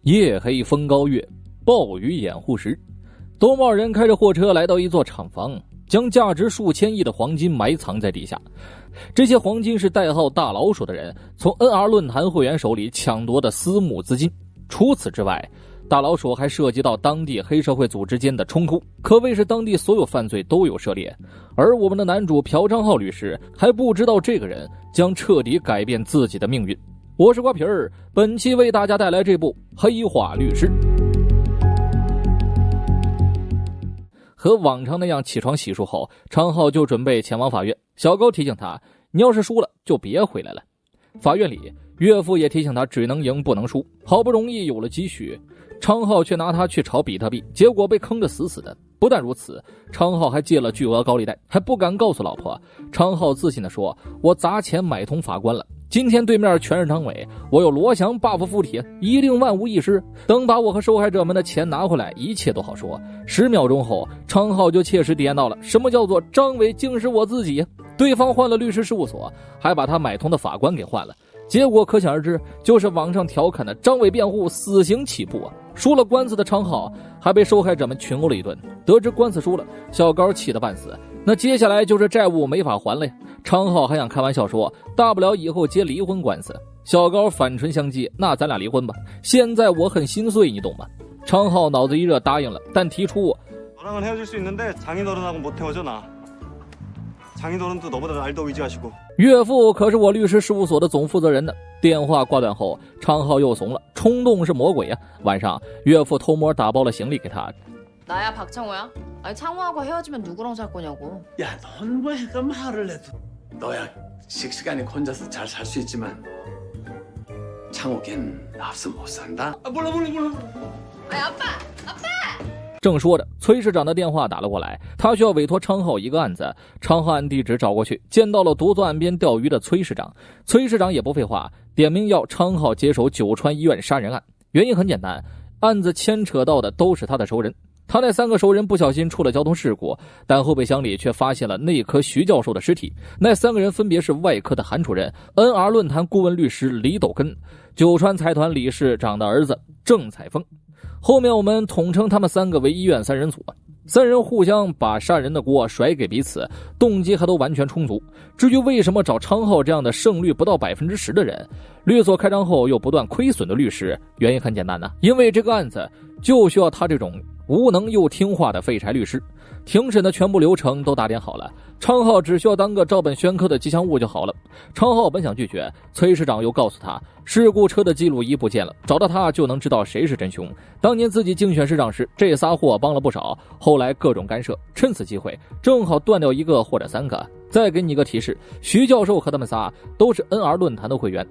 夜黑风高月，暴雨掩护时，兜帽人开着货车来到一座厂房，将价值数千亿的黄金埋藏在地下。这些黄金是代号大老鼠的人从 NR 论坛会员手里抢夺的私募资金。除此之外，大老鼠还涉及到当地黑社会组织间的冲突，可谓是当地所有犯罪都有涉猎。而我们的男主朴昌浩律师还不知道这个人将彻底改变自己的命运。我是瓜皮儿，本期为大家带来这部《黑化律师》。和往常那样起床洗漱后，昌浩就准备前往法院。小高提醒他，你要是输了就别回来了。法院里，岳父也提醒他只能赢不能输，好不容易有了积蓄，昌浩却拿他去炒比特币，结果被坑得死死的。不但如此，昌浩还借了巨额高利贷，还不敢告诉老婆。昌浩自信地说，我砸钱买通法官了，今天对面全是张伟，我有罗翔 buff 附体，一定万无一失。等把我和受害者们的钱拿回来，一切都好说。10秒钟后，昌浩就切实体验到了什么叫做张伟竟是我自己。对方换了律师事务所，还把他买通的法官给换了。结果可想而知，就是网上调侃的张伟辩护死刑起步啊！输了官司的昌浩还被受害者们群殴了一顿。得知官司输了，小高气得半死。那接下来就是债务没法还了呀。昌浩还想开玩笑说，大不了以后接离婚官司。小高反唇相讥，那咱俩离婚吧，现在我很心碎，你懂吗？昌浩脑子一热答应了，但提出너랑은 헤어질 수 있는데 장인어른하고 못 헤어져 나. 장인어른도 너보다 날 더 의지하시고. 岳父可是我律师事务所的总负责人呢。电话挂断后，昌浩又怂了，冲动是魔鬼啊。晚上，岳父偷摸打包了行李给他。 나야 박창호야? 아니 창호하고 헤어지면 누구랑 살 거냐고. 야, 넌 왜 그 말을 해도 너야 씩씩하니 혼자서 잘 살 수 있지만 창호 걘 없으면 못 산다. 아, 몰라. 아니 아빠! 正说着，崔市长的电话打了过来，他需要委托昌浩一个案子。昌浩按地址找过去，见到了独坐岸边钓鱼的崔市长。崔市长也不废话，点名要昌浩接手九川医院杀人案。原因很简单，案子牵扯到的都是他的熟人。他那3个熟人不小心出了交通事故，但后备箱里却发现了内科徐教授的尸体。那3个人分别是外科的韩主任、NR 论坛顾问律师李斗根、九川财团理事长的儿子郑彩峰。后面我们统称他们3个为医院3人组。3人互相把杀人的锅甩给彼此，动机还都完全充足。至于为什么找昌浩这样的胜率不到10%的人，律所开张后又不断亏损的律师，原因很简单呢，因为这个案子就需要他这种无能又听话的废柴律师。庭审的全部流程都打点好了，昌浩只需要当个照本宣科的吉祥物就好了。昌浩本想拒绝，崔市长又告诉他，事故车的记录仪不见了，找到他就能知道谁是真凶。当年自己竞选市长时，这仨货帮了不少，后来各种干涉，趁此机会正好断掉1个或者3个。再给你一个提示，徐教授和他们仨都是 NR 论坛的会员。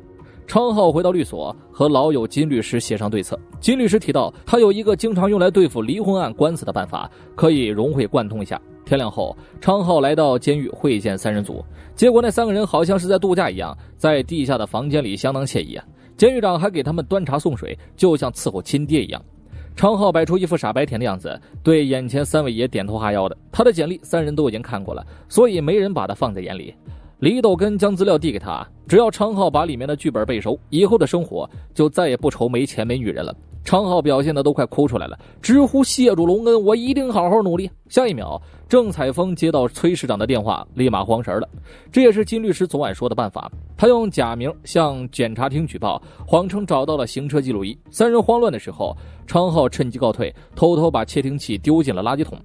昌浩回到律所，和老友金律师协商对策。金律师提到，他有一个经常用来对付离婚案官司的办法，可以融会贯通一下。天亮后，昌浩来到监狱会见3人组，结果那3个人好像是在度假一样，在地下的房间里相当惬意啊。监狱长还给他们端茶送水，就像伺候亲爹一样。昌浩摆出一副傻白甜的样子，对眼前3位爷点头哈腰的。他的简历3人都已经看过了，所以没人把他放在眼里。李斗根将资料递给他，只要昌浩把里面的剧本背熟，以后的生活就再也不愁没钱没女人了。昌浩表现的都快哭出来了，直呼谢主隆恩，我一定好好努力。下一秒，郑彩峰接到崔市长的电话，立马慌神了。这也是金律师昨晚说的办法，他用假名向检察厅举报，谎称找到了行车记录仪。3人慌乱的时候，昌浩趁机告退，偷偷把窃听器丢进了垃圾桶。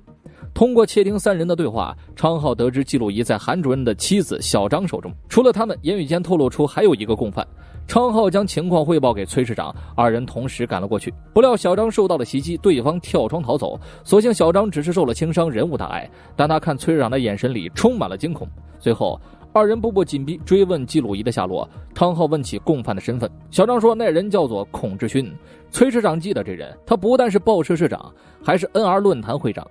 通过窃听3人的对话，昌浩得知记录仪在韩主任的妻子小张手中。除了他们，言语间透露出还有一个共犯。昌浩将情况汇报给崔市长，2人同时赶了过去。不料小张受到了袭击，对方跳窗逃走。所幸小张只是受了轻伤，人无大碍，但他看崔市长的眼神里充满了惊恐。随后2人步步紧逼，追问记录仪的下落。昌浩问起共犯的身份，小张说那人叫做孔志勋。崔市长记得这人，他不但是报社社长，还是 NR 论坛会长。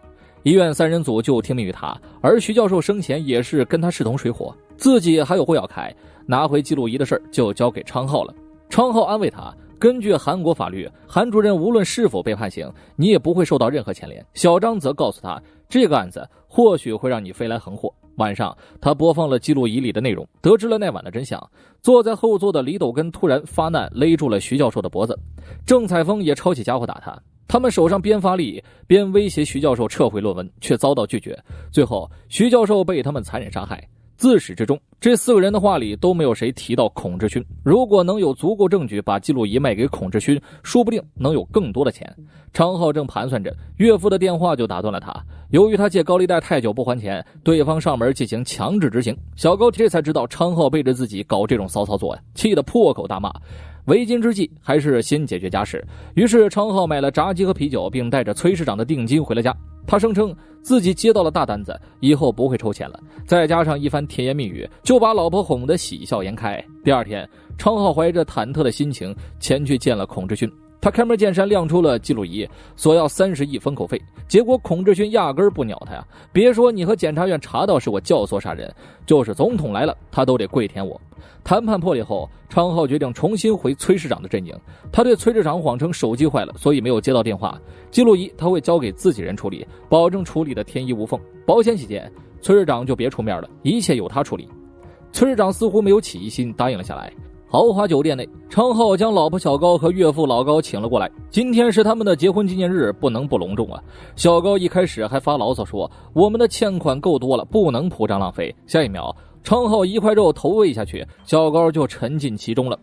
医院3人组就听命于他，而徐教授生前也是跟他势同水火，自己还有胡小凯，拿回记录仪的事就交给昌浩了。昌浩安慰他，根据韩国法律，韩主任无论是否被判刑，你也不会受到任何牵连。小张则告诉他，这个案子或许会让你飞来横祸。晚上，他播放了记录仪里的内容，得知了那晚的真相。坐在后座的李斗根突然发难，勒住了徐教授的脖子。郑采风也抄起家伙打他。他们手上边发力边威胁徐教授撤回论文，却遭到拒绝。最后，徐教授被他们残忍杀害。自始至终，这4个人的话里都没有谁提到孔志勋。如果能有足够证据把记录仪卖给孔志勋，说不定能有更多的钱。昌浩正盘算着，岳父的电话就打断了他。由于他借高利贷太久不还钱，对方上门进行强制执行。小高这才知道昌浩背着自己搞这种骚操作呀，气得破口大骂。为今之计，还是先解决家事。于是昌浩买了炸鸡和啤酒，并带着崔市长的定金回了家。他声称自己接到了大单子，以后不会抽钱了，再加上一番甜言蜜语，就把老婆哄得喜笑颜开。第二天，昌浩怀着忐忑的心情前去见了孔志勋。他开门见山亮出了记录仪，索要30亿封口费。结果孔志勋压根儿不鸟他呀！别说你和检察院查到是我教唆杀人，就是总统来了，他都得跪舔我。谈判破裂后，昌浩决定重新回崔市长的阵营。他对崔市长谎称手机坏了，所以没有接到电话。记录仪他会交给自己人处理，保证处理的天衣无缝。保险起见，崔市长就别出面了，一切由他处理。崔市长似乎没有起疑心，答应了下来。豪华酒店内，昌浩将老婆小高和岳父老高请了过来。今天是他们的结婚纪念日，不能不隆重啊！小高一开始还发牢骚说：“我们的欠款够多了，不能铺张浪费。”下一秒，昌浩一块肉投喂下去，小高就沉浸其中了。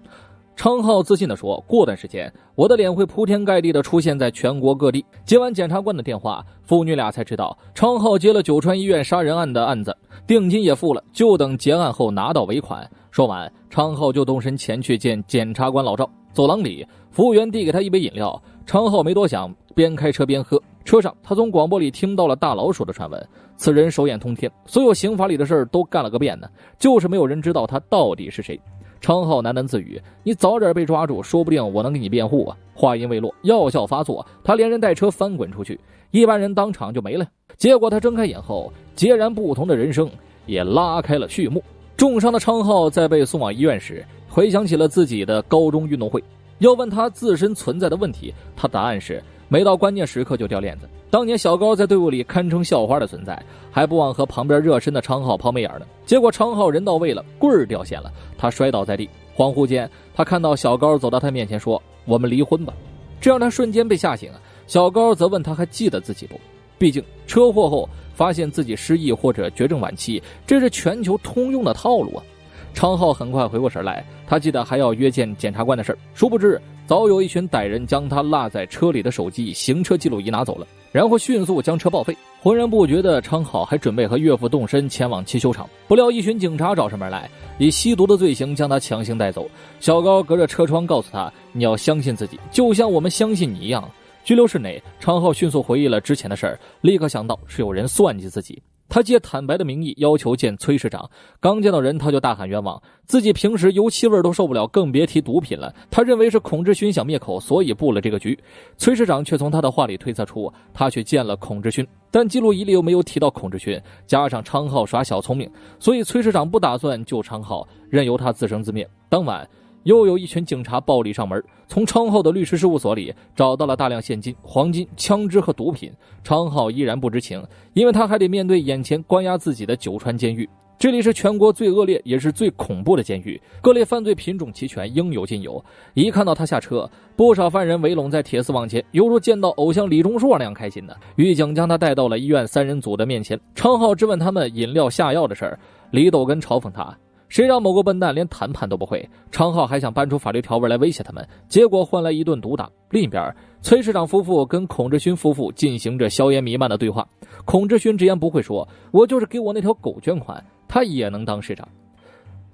昌浩自信地说：“过段时间，我的脸会铺天盖地地出现在全国各地。”接完检察官的电话，父女俩才知道昌浩接了九川医院杀人案的案子，定金也付了，就等结案后拿到尾款。说完，昌浩就动身前去见检察官老赵。走廊里，服务员递给他一杯饮料，昌浩没多想，边开车边喝。车上，他从广播里听到了大老鼠的传闻，此人手眼通天，所有刑法里的事儿都干了个遍呢，就是没有人知道他到底是谁。昌浩喃喃自语：“你早点被抓住，说不定我能给你辩护啊！”话音未落，药效发作，他连人带车翻滚出去，一般人当场就没了。结果他睁开眼后，截然不同的人生也拉开了序幕。重伤的昌浩在被送往医院时，回想起了自己的高中运动会。要问他自身存在的问题，他答案是每到关键时刻就掉链子。当年小高在队伍里堪称校花的存在，还不忘和旁边热身的昌浩抛媚眼呢。结果昌浩人到位了，棍儿掉线了，他摔倒在地。恍惚间，他看到小高走到他面前说：“我们离婚吧。”这让他瞬间被吓醒。小高则问他还记得自己不？毕竟车祸后发现自己失忆或者绝症晚期，这是全球通用的套路啊。昌浩很快回过神来，他记得还要约见检察官的事儿，殊不知早有一群歹人将他落在车里的手机、行车记录仪拿走了，然后迅速将车报废。浑然不觉的昌浩还准备和岳父动身前往汽修厂，不料一群警察找上门来，以吸毒的罪行将他强行带走。小高隔着车窗告诉他：“你要相信自己，就像我们相信你一样。”拘留室内，昌浩迅速回忆了之前的事儿，立刻想到是有人算计自己。他借坦白的名义要求见崔市长，刚见到人他就大喊冤枉，自己平时油漆味都受不了，更别提毒品了。他认为是孔志勋想灭口，所以布了这个局。崔市长却从他的话里推测出他去见了孔志勋，但记录仪里又没有提到孔志勋，加上昌浩耍小聪明，所以崔市长不打算救昌浩，任由他自生自灭。当晚又有一群警察暴力上门，从昌浩的律师事务所里找到了大量现金、黄金、枪支和毒品。昌浩依然不知情，因为他还得面对眼前关押自己的九川监狱。这里是全国最恶劣也是最恐怖的监狱，各类犯罪品种齐全，应有尽有。一看到他下车，不少犯人围拢在铁丝网前，犹如见到偶像李钟硕那样开心的。狱警将他带到了医院3人组的面前，昌浩质问他们饮料下药的事儿，李斗根嘲讽他：“谁让某个笨蛋连谈判都不会？”昌浩还想搬出法律条文来威胁他们，结果换来一顿毒打。另一边，崔市长夫妇跟孔志勋夫妇进行着硝烟弥漫的对话。孔志勋直言不讳说：“我就是给我那条狗捐款，他也能当市长。”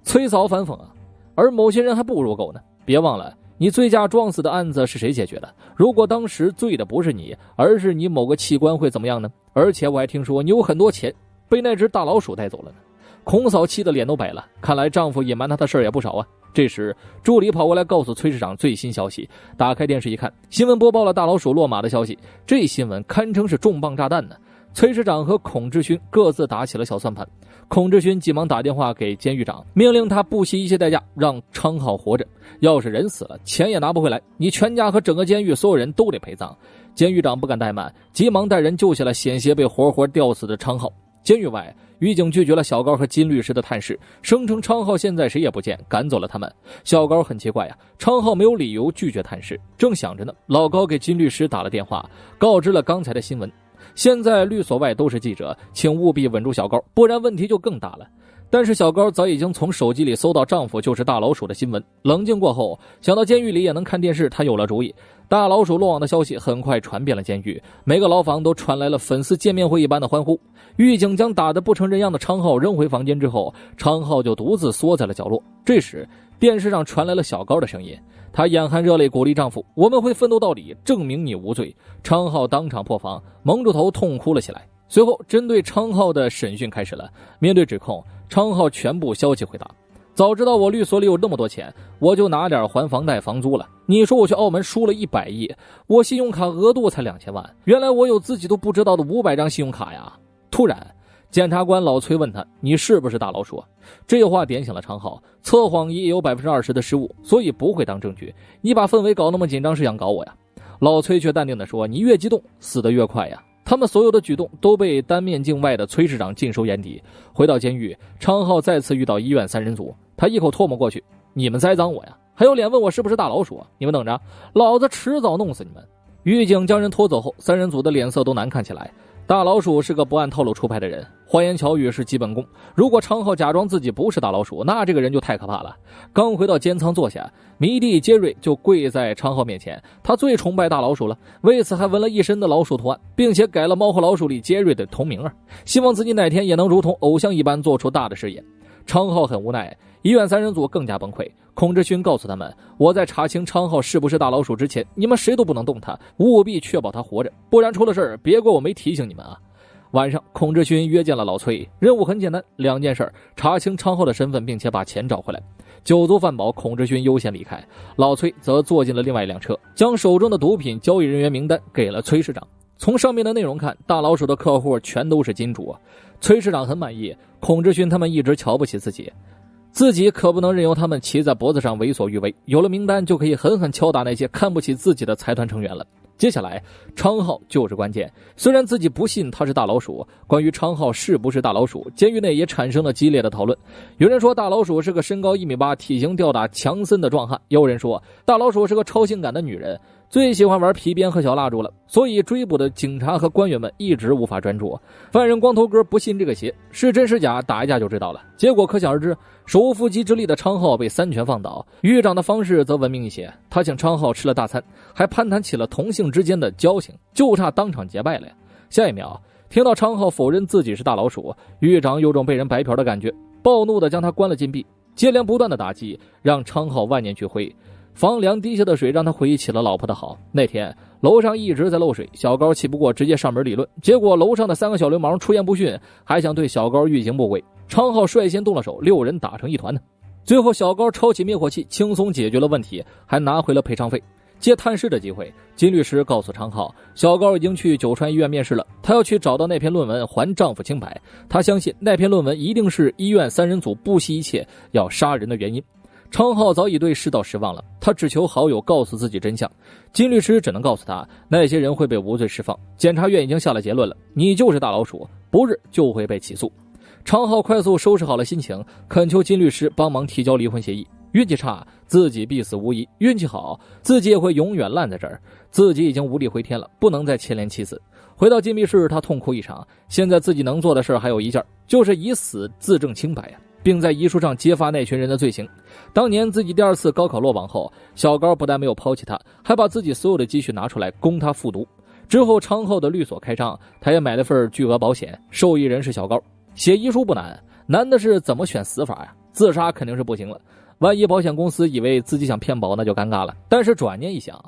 崔嫂反讽啊，而某些人还不如狗呢。别忘了，你醉驾撞死的案子是谁解决的？如果当时醉的不是你，而是你某个器官，会怎么样呢？而且我还听说你有很多钱被那只大老鼠带走了呢。孔嫂气得脸都白了，看来丈夫隐瞒她的事儿也不少啊。这时助理跑过来告诉崔市长最新消息，打开电视一看，新闻播报了大老鼠落马的消息。这新闻堪称是重磅炸弹呢。崔市长和孔志勋各自打起了小算盘。孔志勋急忙打电话给监狱长，命令他不惜一切代价让昌浩活着，要是人死了，钱也拿不回来，你全家和整个监狱所有人都得陪葬。监狱长不敢怠慢，急忙带人救下了险些被活活吊死的昌浩。监狱外，狱警拒绝了小高和金律师的探视，声称昌浩现在谁也不见，赶走了他们。小高很奇怪呀，昌浩没有理由拒绝探视。正想着呢，老高给金律师打了电话，告知了刚才的新闻。现在律所外都是记者，请务必稳住小高，不然问题就更大了。但是小高早已经从手机里搜到丈夫就是大老鼠的新闻，冷静过后，想到监狱里也能看电视，他有了主意。大老鼠落网的消息很快传遍了监狱，每个牢房都传来了粉丝见面会一般的欢呼。狱警将打得不成人样的昌浩扔回房间之后，昌浩就独自缩在了角落。这时电视上传来了小高的声音，她眼含热泪鼓励丈夫，我们会奋斗到底，证明你无罪。昌浩当场破防，蒙住头痛哭了起来。随后针对昌浩的审讯开始了，面对指控，昌浩全部消极回答，早知道我律所里有那么多钱，我就拿点还房贷房租了。你说我去澳门输了100亿，我信用卡额度才2000万，原来我有自己都不知道的500张信用卡呀。突然检察官老崔问他，你是不是大老鼠？这话点醒了昌浩，测谎也有20%的失误，所以不会当证据。你把氛围搞那么紧张是想搞我呀？老崔却淡定地说，你越激动死得越快呀。他们所有的举动都被单面境外的崔市长尽收眼底。回到监狱，昌浩再次遇到医院3人组，他一口唾沫过去，你们栽赃我呀，还有脸问我是不是大老鼠？你们等着，老子迟早弄死你们。狱警将人拖走后，3人组的脸色都难看起来。大老鼠是个不按套路出牌的人，花言巧语是基本功。如果昌浩假装自己不是大老鼠，那这个人就太可怕了。刚回到监仓坐下，迷弟杰瑞就跪在昌浩面前，他最崇拜大老鼠了，为此还纹了一身的老鼠图案，并且改了猫和老鼠里杰瑞的同名，希望自己哪天也能如同偶像一般做出大的事业。昌浩很无奈，医院3人组更加崩溃。孔志勋告诉他们，我在查清昌浩是不是大老鼠之前，你们谁都不能动他，务必确保他活着，不然出了事别怪我没提醒你们啊。晚上，孔志勋约见了老崔，任务很简单，2件事，查清昌浩的身份并且把钱找回来。酒足饭饱，孔志勋优先离开，老崔则坐进了另外一辆车，将手中的毒品交易人员名单给了崔市长。从上面的内容看，大老鼠的客户全都是金主，崔市长很满意。孔志勋他们一直瞧不起自己可不能任由他们骑在脖子上为所欲为，有了名单就可以狠狠敲打那些看不起自己的财团成员了。接下来昌浩就是关键，虽然自己不信他是大老鼠，关于昌浩是不是大老鼠，监狱内也产生了激烈的讨论。有人说大老鼠是个身高1.8米、体型吊打强森的壮汉，也有人说大老鼠是个超性感的女人，最喜欢玩皮鞭和小蜡烛了，所以追捕的警察和官员们一直无法专注。犯人光头哥不信这个邪，是真是假打一架就知道了。结果可想而知，手无缚鸡之力的昌浩被3拳放倒。狱长的方式则文明一些，他请昌浩吃了大餐，还攀谈起了同性之间的交情，就差当场结拜了呀。下一秒，听到昌浩否认自己是大老鼠，狱长有种被人白嫖的感觉，暴怒地将他关了禁闭。接连不断的打击让昌浩万念俱灰，房梁滴下的水让他回忆起了老婆的好。那天楼上一直在漏水，小高气不过直接上门理论，结果楼上的3个小流氓出言不逊，还想对小高欲行不轨。昌浩率先动了手，6人打成一团呢。最后小高抄起灭火器，轻松解决了问题，还拿回了赔偿费。借探视的机会，金律师告诉昌浩，小高已经去九川医院面试了，他要去找到那篇论文还丈夫清白。他相信那篇论文一定是医院3人组不惜一切要杀人的原因。昌浩早已对世道失望了，他只求好友告诉自己真相。金律师只能告诉他，那些人会被无罪释放。检察院已经下了结论了，你就是大老鼠，不日就会被起诉。昌浩快速收拾好了心情，恳求金律师帮忙提交离婚协议。运气差，自己必死无疑；运气好，自己也会永远烂在这儿。自己已经无力回天了，不能再牵连妻子。回到禁闭室，他痛哭一场。现在自己能做的事还有一件，就是以死自证清白啊，并在遗书上揭发那群人的罪行。当年自己第2次高考落榜后，小高不但没有抛弃他，还把自己所有的积蓄拿出来供他复读。之后昌浩的律所开张，他也买了份巨额保险，受益人是小高。写遗书不难，难的是怎么选死法呀？自杀肯定是不行了，万一保险公司以为自己想骗保，那就尴尬了。但是转念一想，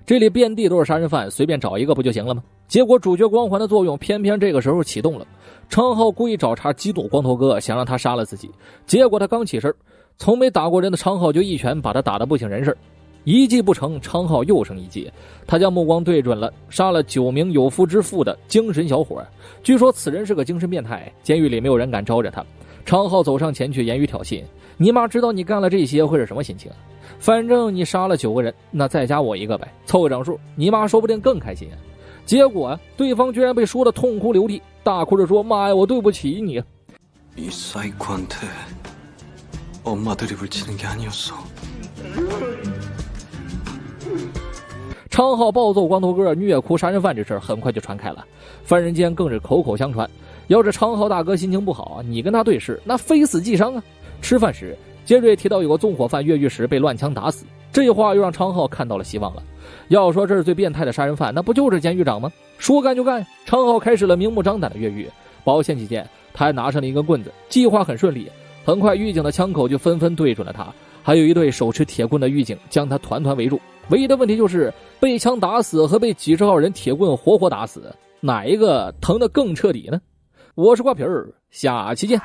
这里遍地都是杀人犯，随便找一个不就行了吗？结果主角光环的作用偏偏这个时候启动了。昌浩故意找茬激怒光头哥，想让他杀了自己。结果他刚起身，从没打过人的昌浩就一拳把他打得不省人事。一计不成，昌浩又生一计，他将目光对准了杀了9名有妇之夫的精神小伙。据说此人是个精神变态，监狱里没有人敢招惹他。昌浩走上前去，言语挑衅：“你妈知道你干了这些会是什么心情？反正你杀了9个人，那再加我1个呗，凑个整数，你妈说不定更开心。”结果对方居然被说得痛哭流涕，大哭着说：“妈呀，我对不起你。” 이 사이코한테 엄마 드립을 치는 게 아니었어. 昌浩暴揍光头哥、虐哭杀人犯这事很快就传开了，犯人间更是口口相传。要是昌浩大哥心情不好，你跟他对视，那非死即伤啊！吃饭时，杰瑞提到有个纵火犯越狱时被乱枪打死，这句话又让昌浩看到了希望了。要说这是最变态的杀人犯，那不就是监狱长吗？说干就干，昌浩开始了明目张胆的越狱。保险起见，他还拿上了一根棍子，计划很顺利。很快，狱警的枪口就纷纷对准了他，还有一队手持铁棍的狱警将他团团围住。唯一的问题就是被枪打死和被几十号人铁棍活活打死，哪一个疼得更彻底呢？我是瓜皮儿，下期见。